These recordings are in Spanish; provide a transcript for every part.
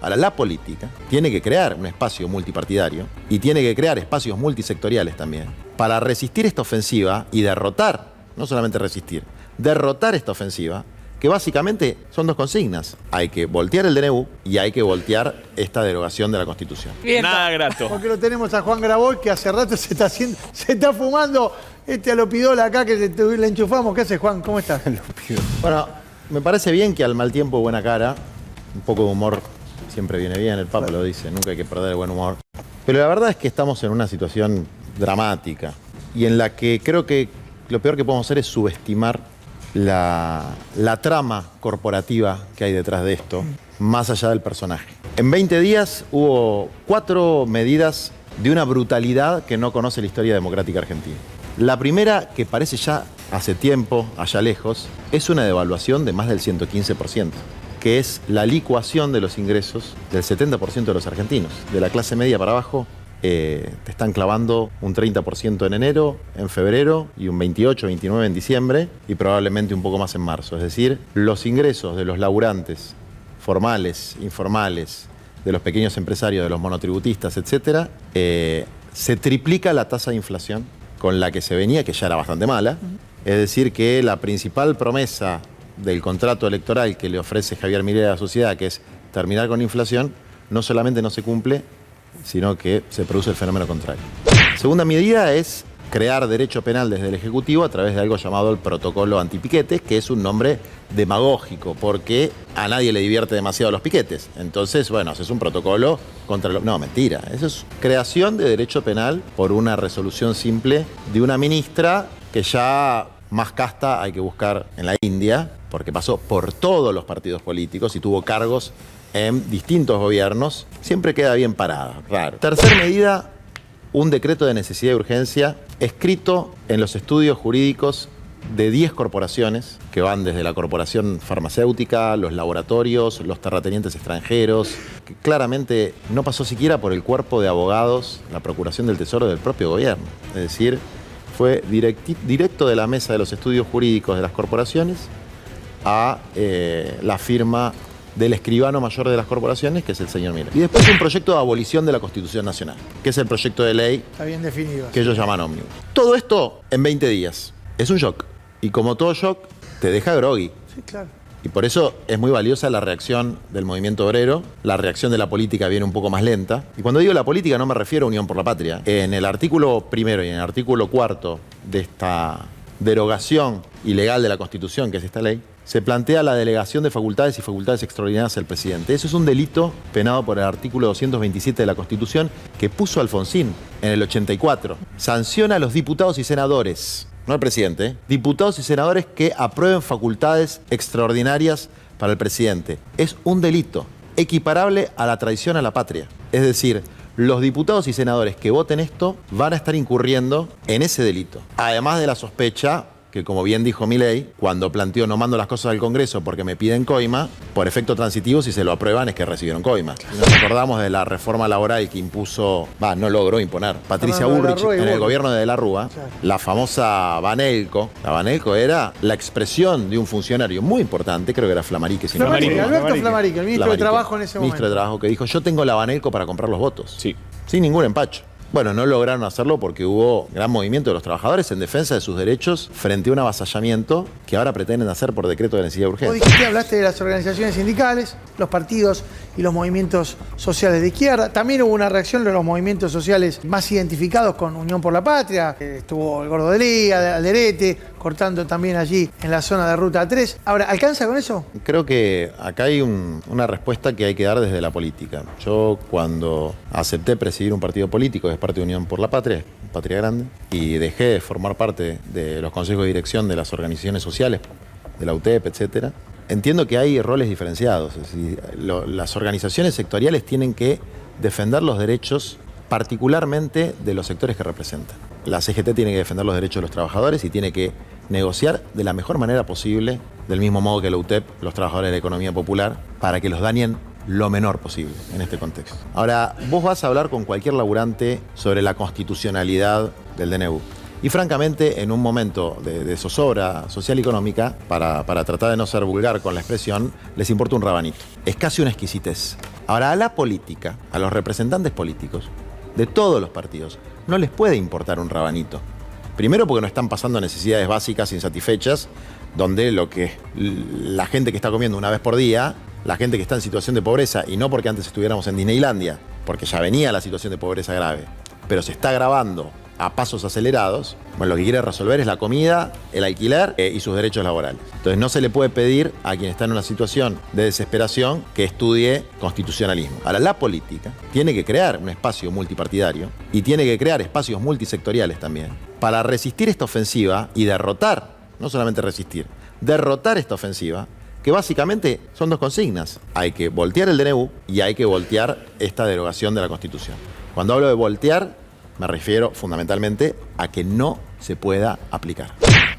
Ahora, la política tiene que crear un espacio multipartidario y tiene que crear espacios multisectoriales también para resistir esta ofensiva y derrotar, no solamente resistir, derrotar esta ofensiva, que básicamente son dos consignas. Hay que voltear el DNU y hay que voltear esta derogación de la Constitución. Bien, nada grato. Porque lo tenemos a Juan Graboy, que hace rato se está fumando a Lopidola acá, que le enchufamos. ¿Qué hace, Juan? ¿Cómo estás? Bueno, me parece bien que al mal tiempo buena cara, un poco de humor siempre viene bien, el Papa lo dice, nunca hay que perder el buen humor. Pero la verdad es que estamos en una situación dramática y en la que creo que lo peor que podemos hacer es subestimar la trama corporativa que hay detrás de esto, más allá del personaje. En 20 días hubo 4 medidas de una brutalidad que no conoce la historia democrática argentina. La primera, que parece ya hace tiempo, allá lejos, es una devaluación de más del 115%, que es la licuación de los ingresos del 70% de los argentinos. De la clase media para abajo, te están clavando un 30% en enero, en febrero y un 28, 29 en diciembre y probablemente un poco más en marzo. Es decir, los ingresos de los laburantes formales, informales, de los pequeños empresarios, de los monotributistas, etcétera, se triplica la tasa de inflación con la que se venía, que ya era bastante mala. Es decir, que la principal promesa del contrato electoral que le ofrece Javier Milei a la sociedad, que es terminar con inflación, no solamente no se cumple, sino que se produce el fenómeno contrario. La segunda medida es crear derecho penal desde el Ejecutivo a través de algo llamado el protocolo antipiquetes, que es un nombre demagógico, porque a nadie le divierte demasiado los piquetes. Entonces, bueno, haces un protocolo contra los... No, mentira. Eso es creación de derecho penal por una resolución simple de una ministra que ya más casta hay que buscar en la India, porque pasó por todos los partidos políticos y tuvo cargos en distintos gobiernos, siempre queda bien parada, raro. Tercer medida, un decreto de necesidad y urgencia escrito en los estudios jurídicos de 10 corporaciones, que van desde la corporación farmacéutica, los laboratorios, los terratenientes extranjeros, que claramente no pasó siquiera por el cuerpo de abogados, la Procuración del Tesoro del propio gobierno. Es decir, fue directo de la mesa de los estudios jurídicos de las corporaciones a la firma del escribano mayor de las corporaciones, que es el señor Milei. Y después un proyecto de abolición de la Constitución Nacional, que es el proyecto de ley Está bien definido. que ellos llaman ómnibus. Todo esto en 20 días. Es un shock. Y como todo shock, te deja groggy. Sí, claro. Y por eso es muy valiosa la reacción del movimiento obrero. La reacción de la política viene un poco más lenta. Y cuando digo la política no me refiero a Unión por la Patria. En el artículo primero y en el artículo cuarto de esta derogación ilegal de la Constitución, que es esta ley, se plantea la delegación de facultades y facultades extraordinarias al presidente. Eso es un delito penado por el artículo 227 de la Constitución que puso Alfonsín en el 84. Sanciona a los diputados y senadores, no al presidente, diputados y senadores que aprueben facultades extraordinarias para el presidente. Es un delito equiparable a la traición a la patria. Es decir, los diputados y senadores que voten esto van a estar incurriendo en ese delito. Además de la sospecha que, como bien dijo Milei, cuando planteó no mando las cosas al Congreso porque me piden coima, por efecto transitivo, si se lo aprueban es que recibieron coima. Y nos acordamos de la reforma laboral que impuso, no logró imponer, Patricia Bullrich en el gobierno de De la Rúa, la famosa Banelco. La Banelco era la expresión de un funcionario muy importante, creo que era Flammarique, si no me Flammarique, equivoco. Alberto Flammarique, el ministro de Trabajo en ese momento. Ministro de Trabajo, que dijo, yo tengo la Banelco para comprar los votos. Sí. Sin ningún empacho. Bueno, no lograron hacerlo porque hubo gran movimiento de los trabajadores en defensa de sus derechos frente a un avasallamiento que ahora pretenden hacer por decreto de necesidad Vos urgente. dijiste, hablaste de las organizaciones sindicales, los partidos y los movimientos sociales de izquierda. También hubo una reacción de los movimientos sociales más identificados con Unión por la Patria. Estuvo el Gordo de Lía, Alderete, cortando también allí en la zona de Ruta 3. Ahora, ¿alcanza con eso? Creo que acá hay una respuesta que hay que dar desde la política. Yo cuando acepté presidir un partido político, que es parte de Unión por la Patria, Patria Grande, y dejé de formar parte de los consejos de dirección de las organizaciones sociales, de la UTEP, etcétera, entiendo que hay roles diferenciados. Es decir, las organizaciones sectoriales tienen que defender los derechos particularmente de los sectores que representan. La CGT tiene que defender los derechos de los trabajadores y tiene que negociar de la mejor manera posible, del mismo modo que la UTEP, los trabajadores de la economía popular, para que los dañen lo menor posible en este contexto. Ahora, vos vas a hablar con cualquier laburante sobre la constitucionalidad del DNU. Y francamente, en un momento de zozobra social y económica, para tratar de no ser vulgar con la expresión, les importa un rabanito. Es casi una exquisitez. Ahora, a la política, a los representantes políticos de todos los partidos, no les puede importar un rabanito. Primero porque no están pasando necesidades básicas insatisfechas, donde la gente que está comiendo una vez por día, la gente que está en situación de pobreza, y no porque antes estuviéramos en Disneylandia, porque ya venía la situación de pobreza grave, pero se está agravando a pasos acelerados, bueno, lo que quiere resolver es la comida, el alquiler y sus derechos laborales. Entonces no se le puede pedir a quien está en una situación de desesperación que estudie constitucionalismo. Ahora, la política tiene que crear un espacio multipartidario y tiene que crear espacios multisectoriales también para resistir esta ofensiva y derrotar, no solamente resistir, derrotar esta ofensiva, que básicamente son dos consignas. Hay que voltear el DNU y hay que voltear esta derogación de la Constitución. Cuando hablo de voltear, me refiero fundamentalmente a que no se pueda aplicar.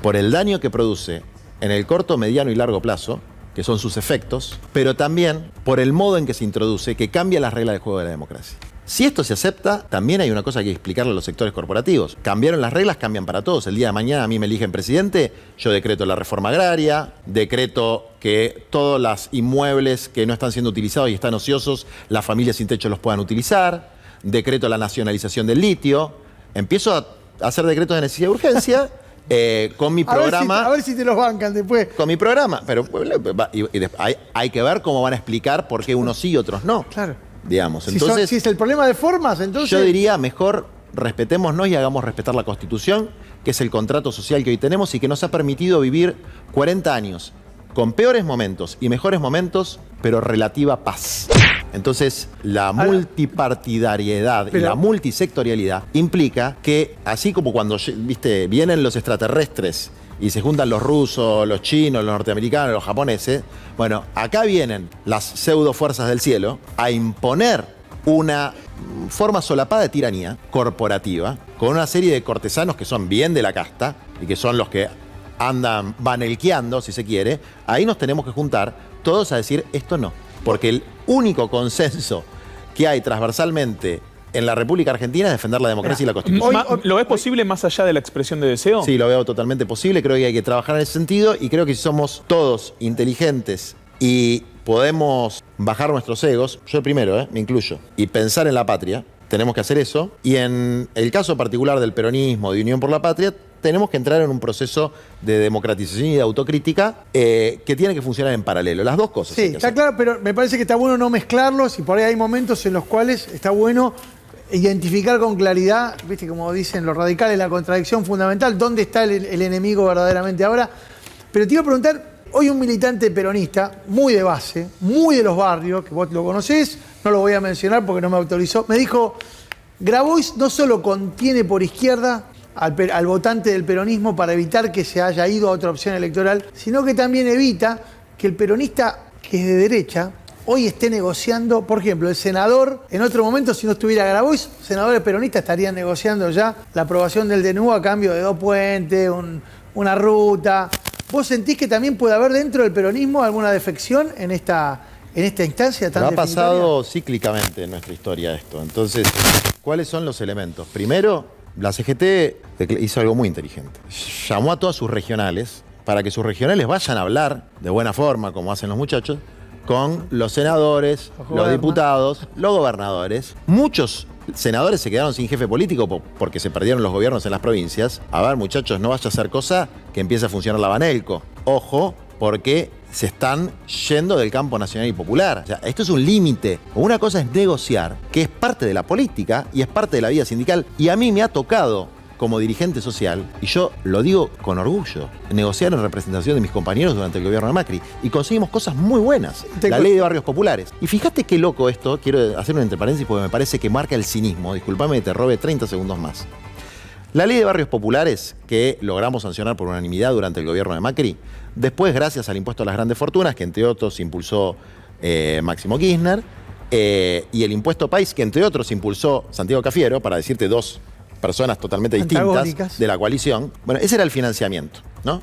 Por el daño que produce en el corto, mediano y largo plazo, que son sus efectos, pero también por el modo en que se introduce, que cambia las reglas de juego de la democracia. Si esto se acepta, también hay una cosa que hay que explicarle a los sectores corporativos. Cambiaron las reglas, cambian para todos. El día de mañana a mí me eligen presidente, yo decreto la reforma agraria, decreto que todos los inmuebles que no están siendo utilizados y están ociosos, las familias sin techo los puedan utilizar, decreto la nacionalización del litio, empiezo a hacer decretos de necesidad de urgencia con mi programa. A ver si te los bancan después. Con mi programa, pero hay que ver cómo van a explicar por qué unos sí y otros no. Claro. Digamos. Entonces, Si es el problema de formas, entonces... Yo diría, mejor respetémonos y hagamos respetar la Constitución, que es el contrato social que hoy tenemos y que nos ha permitido vivir 40 años con peores momentos y mejores momentos, pero relativa paz. Entonces, la multipartidariedad y la multisectorialidad implica que, así como cuando vienen los extraterrestres y se juntan los rusos, los chinos, los norteamericanos, los japoneses, bueno, acá vienen las pseudo fuerzas del cielo a imponer una forma solapada de tiranía corporativa con una serie de cortesanos que son bien de la casta y que son los que andan vanelqueando, si se quiere. Ahí nos tenemos que juntar todos a decir esto no, porque el único consenso que hay transversalmente en la República Argentina es defender la democracia y la Constitución. ¿Lo ves posible más allá de la expresión de deseo? Sí, lo veo totalmente posible. Creo que hay que trabajar en ese sentido y creo que si somos todos inteligentes y podemos bajar nuestros egos, yo primero, me incluyo, y pensar en la patria, tenemos que hacer eso. Y en el caso particular del peronismo, de Unión por la Patria, tenemos que entrar en un proceso de democratización y de autocrítica que tiene que funcionar en paralelo. Las dos cosas. Sí, está claro, pero me parece que está bueno no mezclarlos y por ahí hay momentos en los cuales está bueno identificar con claridad, viste, como dicen los radicales, la contradicción fundamental, dónde está el enemigo verdaderamente ahora. Pero te iba a preguntar, hoy un militante peronista, muy de base, muy de los barrios, que vos lo conocés, no lo voy a mencionar porque no me autorizó, me dijo, Grabois no solo contiene por izquierda al votante del peronismo para evitar que se haya ido a otra opción electoral, sino que también evita que el peronista que es de derecha hoy esté negociando, por ejemplo, el senador, en otro momento, si no estuviera Grabois, senadores peronistas estarían negociando ya la aprobación del DNU a cambio de 2 puentes, una ruta. ¿Vos sentís que también puede haber dentro del peronismo alguna defección en esta instancia tan definitoria? Ha pasado cíclicamente en nuestra historia esto. Entonces, ¿cuáles son los elementos? Primero, la CGT hizo algo muy inteligente. Llamó a todas sus regionales para que sus regionales vayan a hablar de buena forma, como hacen los muchachos, con los senadores, los diputados, los gobernadores. Muchos senadores se quedaron sin jefe político porque se perdieron los gobiernos en las provincias. A ver, muchachos, no vaya a hacer cosa que empiece a funcionar la Banelco. Ojo, porque se están yendo del campo nacional y popular. O sea, esto es un límite. Una cosa es negociar, que es parte de la política y es parte de la vida sindical. Y a mí me ha tocado, como dirigente social, y yo lo digo con orgullo, negociar en representación de mis compañeros durante el gobierno de Macri, y conseguimos cosas muy buenas. La ley de barrios populares. Y fíjate qué loco esto, quiero hacer un entre paréntesis porque me parece que marca el cinismo. Disculpame que te robe 30 segundos más. La ley de barrios populares, que logramos sancionar por unanimidad durante el gobierno de Macri, después gracias al impuesto a las grandes fortunas, que entre otros impulsó Máximo Kirchner, y el impuesto país, que entre otros impulsó Santiago Cafiero, para decirte dos personas totalmente distintas de la coalición. Bueno, ese era el financiamiento, ¿no?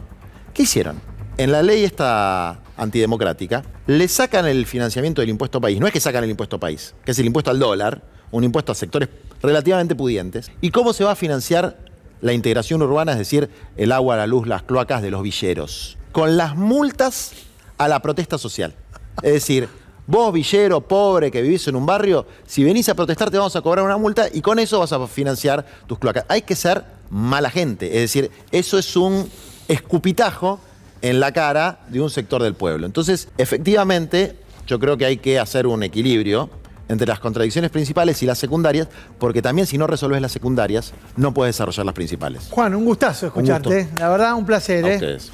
¿Qué hicieron? En la ley esta antidemocrática, le sacan el financiamiento del impuesto país. No es que sacan el impuesto país, que es el impuesto al dólar, un impuesto a sectores relativamente pudientes. ¿Y cómo se va a financiar la integración urbana, es decir, el agua, la luz, las cloacas de los villeros? Con las multas a la protesta social. Es decir, Vos, villero, pobre, que vivís en un barrio, si venís a protestar te vamos a cobrar una multa y con eso vas a financiar tus cloacas. Hay que ser mala gente. Es decir, eso es un escupitajo en la cara de un sector del pueblo. Entonces, efectivamente, yo creo que hay que hacer un equilibrio entre las contradicciones principales y las secundarias, porque también si no resolves las secundarias, no puedes desarrollar las principales. Juan, un gustazo escucharte. Un gusto. La verdad, un placer. A ustedes.